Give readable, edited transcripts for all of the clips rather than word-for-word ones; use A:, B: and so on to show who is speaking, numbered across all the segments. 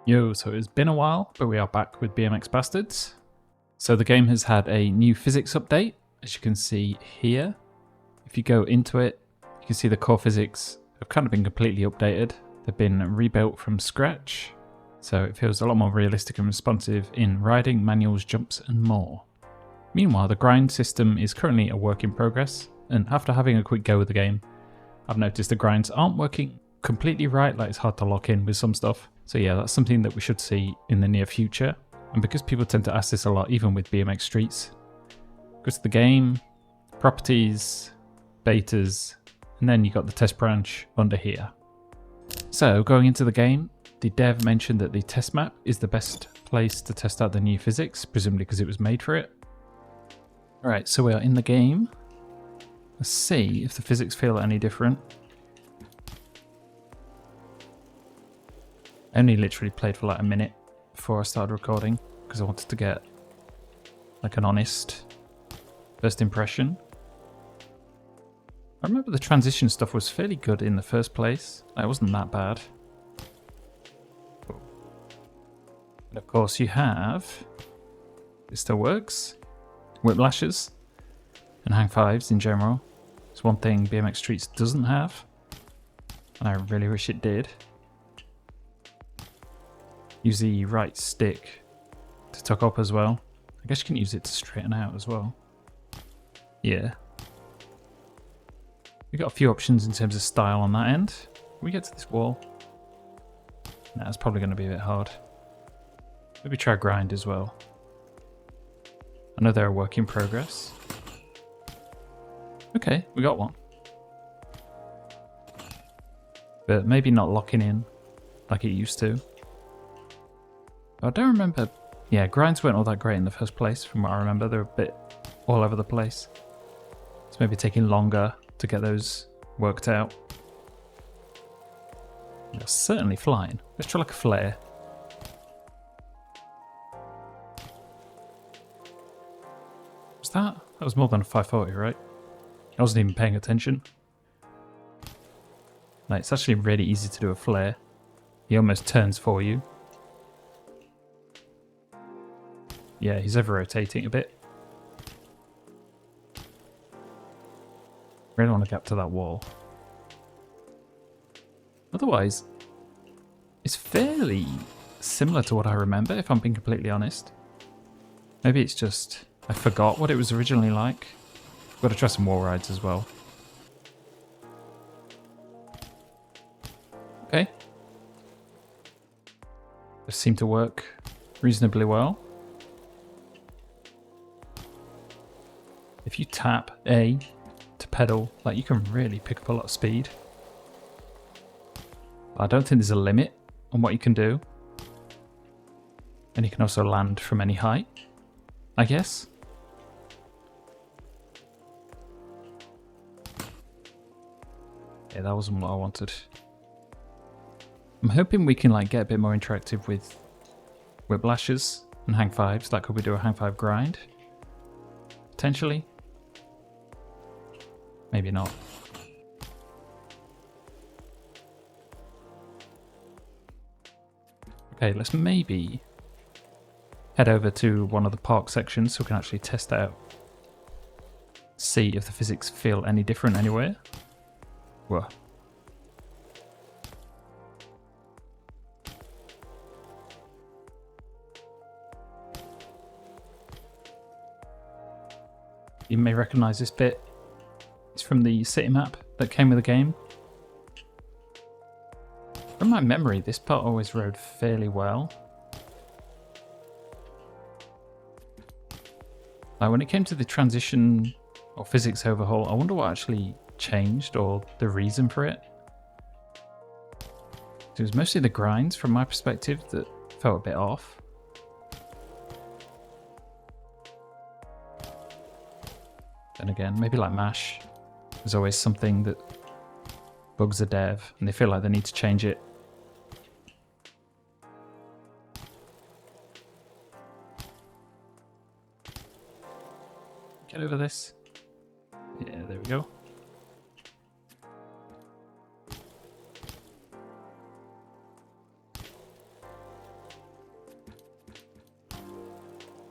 A: Yo, so it's been a while, but we are back with BMX Bastards. So the game has had a new physics update, as you can see here. If you go into it, you can see the core physics have kind of been completely updated. They've been rebuilt from scratch, so it feels a lot more realistic and responsive in riding, manuals, jumps, and more. Meanwhile, the grind system is currently a work in progress, and after having a quick go with the game, I've noticed the grinds aren't working completely right, like it's hard to lock in with some stuff. So yeah, that's something that we should see in the near future. And because people tend to ask this a lot, even with BMX Streets, go to the game, properties, betas, and then you got the test branch under here. So going into the game, the dev mentioned that the test map is the best place to test out the new physics, presumably because it was made for it. Alright, so we are in the game. Let's see if the physics feel any different. I only literally played for like a minute before I started recording because I wanted to get like an honest first impression. I remember the transition stuff was fairly good in the first place. It wasn't that bad. And of course you have, it still works, whiplashes and hang fives in general. It's one thing BMX Streets doesn't have, and I really wish it did. Use the right stick to tuck up as well. I guess you can use it to straighten out as well. Yeah. We got a few options in terms of style on that end. Can we get to this wall? Nah, it's probably going to be a bit hard. Maybe try grind as well. I know they're a work in progress. Okay, we got one. But maybe not locking in like it used to. I don't remember. Yeah, grinds weren't all that great in the first place from what I remember. They're a bit all over the place. It's maybe taking longer to get those worked out. They're certainly flying. Let's try like a flare. Was that? That was more than a 540, right? I wasn't even paying attention. Like, it's actually really easy to do a flare. He almost turns for you. Yeah, he's over rotating a bit. Really want to get to that wall. Otherwise, it's fairly similar to what I remember, if I'm being completely honest. Maybe it's just I forgot what it was originally like. Got to try some wall rides as well. Okay. They seem to work reasonably well. If you tap A to pedal, like you can really pick up a lot of speed. But I don't think there's a limit on what you can do. And you can also land from any height, I guess. Yeah, that wasn't what I wanted. I'm hoping we can like get a bit more interactive with whiplashes and hang fives. Like, could we do a hang five grind? Potentially. Maybe not. Okay, let's maybe head over to one of the park sections so we can actually test out. See if the physics feel any different anywhere. Whoa. You may recognize this bit. It's from the city map that came with the game. From my memory, this part always rode fairly well. Like when it came to the transition or physics overhaul, I wonder what actually changed or the reason for it. It was mostly the grinds from my perspective that felt a bit off. Then again, maybe like MASH. There's always something that bugs a dev and they feel like they need to change it. Get over this. Yeah, there we go.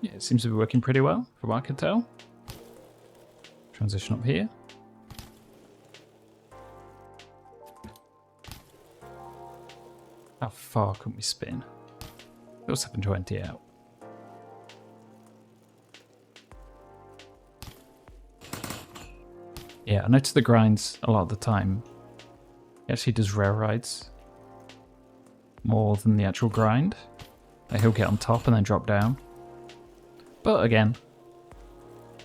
A: Yeah, it seems to be working pretty well, from what I can tell. Transition up here. How far can we spin? Still 720 out. Yeah, I notice the grinds a lot of the time. He actually does rail rides more than the actual grind. Like he'll get on top and then drop down. But again,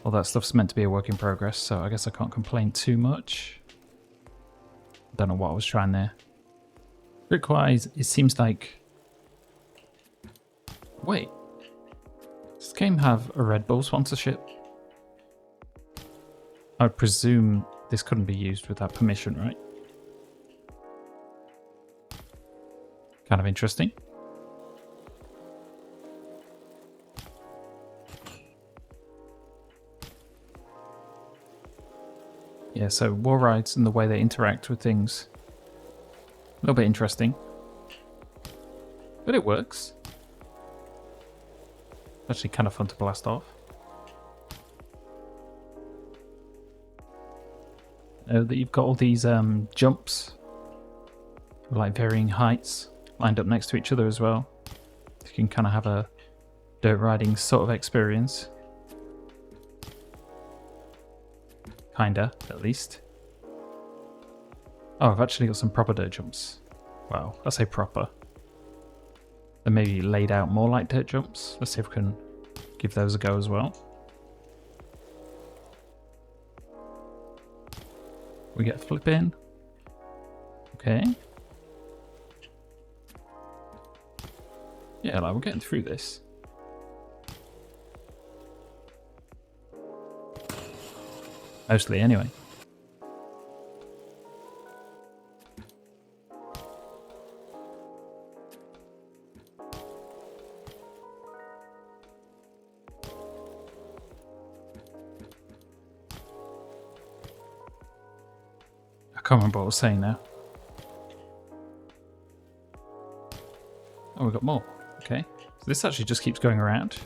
A: all that stuff's meant to be a work in progress, so I guess I can't complain too much. Don't know what I was trying there. Trick-wise, it seems like... Wait. Does this game have a Red Bull sponsorship? I presume this couldn't be used without permission, right? Kind of interesting. Yeah, so war rides and the way they interact with things. A little bit interesting. But it works. Actually kind of fun to blast off. That you've got all these jumps, like varying heights, lined up next to each other as well. You can kind of have a dirt riding sort of experience. Kinda, at least. Oh, I've actually got some proper dirt jumps. Wow, I say proper. They're maybe laid out more like dirt jumps. Let's see if we can give those a go as well. We get a flip in. Okay. Yeah, like we're getting through this. Mostly, anyway. I can't remember what I was saying now. Oh, we got more. Okay. So this actually just keeps going around.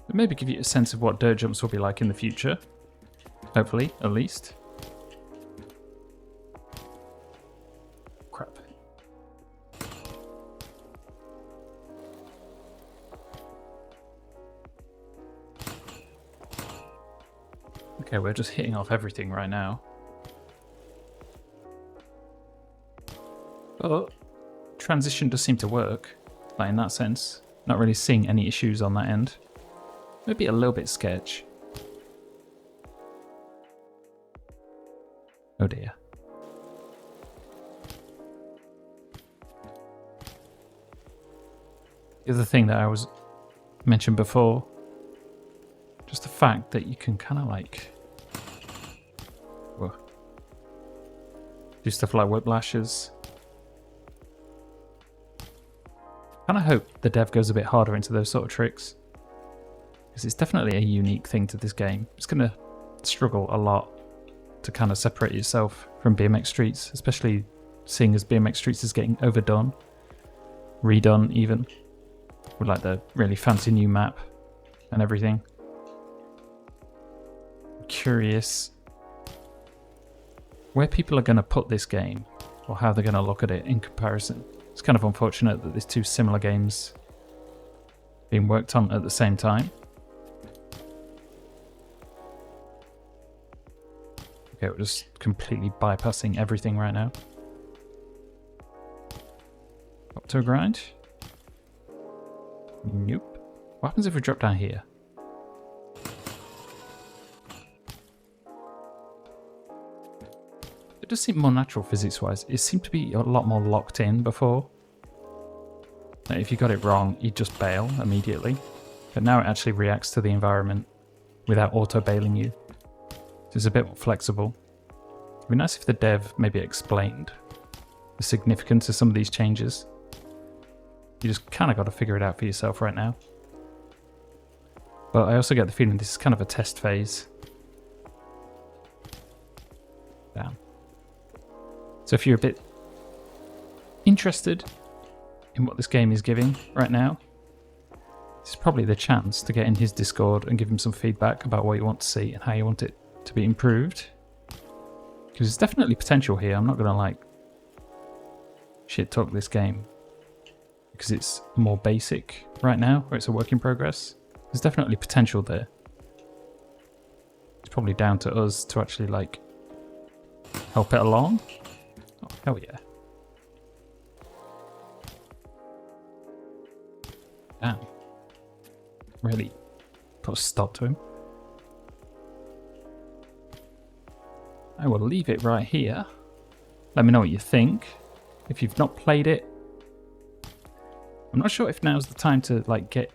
A: But maybe give you a sense of what dirt jumps will be like in the future. Hopefully, at least. Crap. Okay, we're just hitting off everything right now. But transition does seem to work, like in that sense. Not really seeing any issues on that end. Maybe a little bit sketch. Oh dear. The other thing that I was mentioned before, just the fact that you can kind of like do stuff like whiplashes. Kind of hope the dev goes a bit harder into those sort of tricks, because it's definitely a unique thing to this game. It's going to struggle a lot to kind of separate yourself from BMX Streets, especially seeing as BMX Streets is getting overdone, redone even, with like the really fancy new map and everything. I'm curious where people are going to put this game, or how they're going to look at it in comparison. It's kind of unfortunate that there's two similar games being worked on at the same time. Okay, we're just completely bypassing everything right now. Up to a grind. Nope. What happens if we drop down here? It does seem more natural physics-wise. It seemed to be a lot more locked in before. Like if you got it wrong, you'd just bail immediately. But now it actually reacts to the environment without auto-bailing you. So it's a bit more flexible. It'd be nice if the dev maybe explained the significance of some of these changes. You just kind of got to figure it out for yourself right now. But I also get the feeling this is kind of a test phase. Damn. So if you're a bit interested in what this game is giving right now, This is probably the chance to get in his Discord and give him some feedback about what you want to see and how you want it to be improved. Because there's definitely potential here. I'm not going to like shit talk this game because it's more basic right now, or it's a work in progress. There's definitely potential there. It's probably down to us to actually like help it along. Oh, hell yeah. Damn. Really put a stop to him. I will leave it right here. Let me know what you think. If you've not played it, I'm not sure if now's the time to like get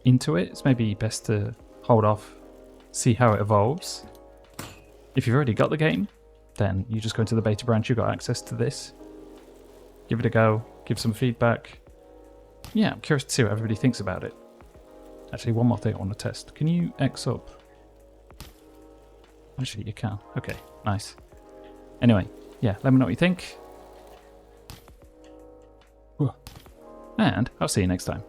A: into it. It's maybe best to hold off, see how it evolves. If you've already got the game, then you just go into the beta branch, you've got access to this. Give it a go, give some feedback. Yeah, I'm curious to see what everybody thinks about it. Actually, one more thing I want to test. Can you X up? Actually, you can. Okay, nice. Anyway, yeah, let me know what you think. And I'll see you next time.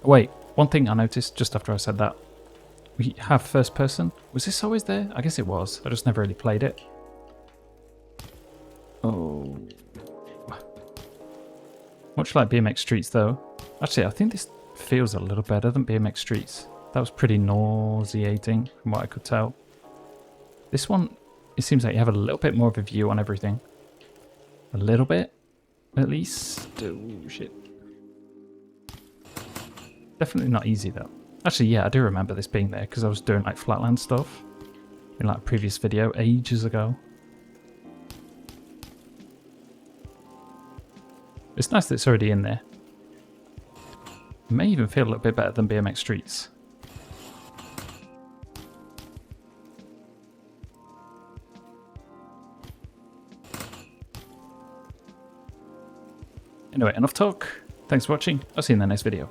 A: Wait, one thing I noticed just after I said that. We have first person. Was this always there? I guess it was. I just never really played it. Oh. Much like BMX Streets though. Actually, I think this feels a little better than BMX Streets. That was pretty nauseating from what I could tell. This one, it seems like you have a little bit more of a view on everything. A little bit, at least. Oh, shit. Definitely not easy though. Actually, yeah, I do remember this being there because I was doing like flatland stuff in like a previous video ages ago. It's nice that it's already in there. It may even feel a little bit better than BMX Streets. Anyway, enough talk. Thanks for watching. I'll see you in the next video.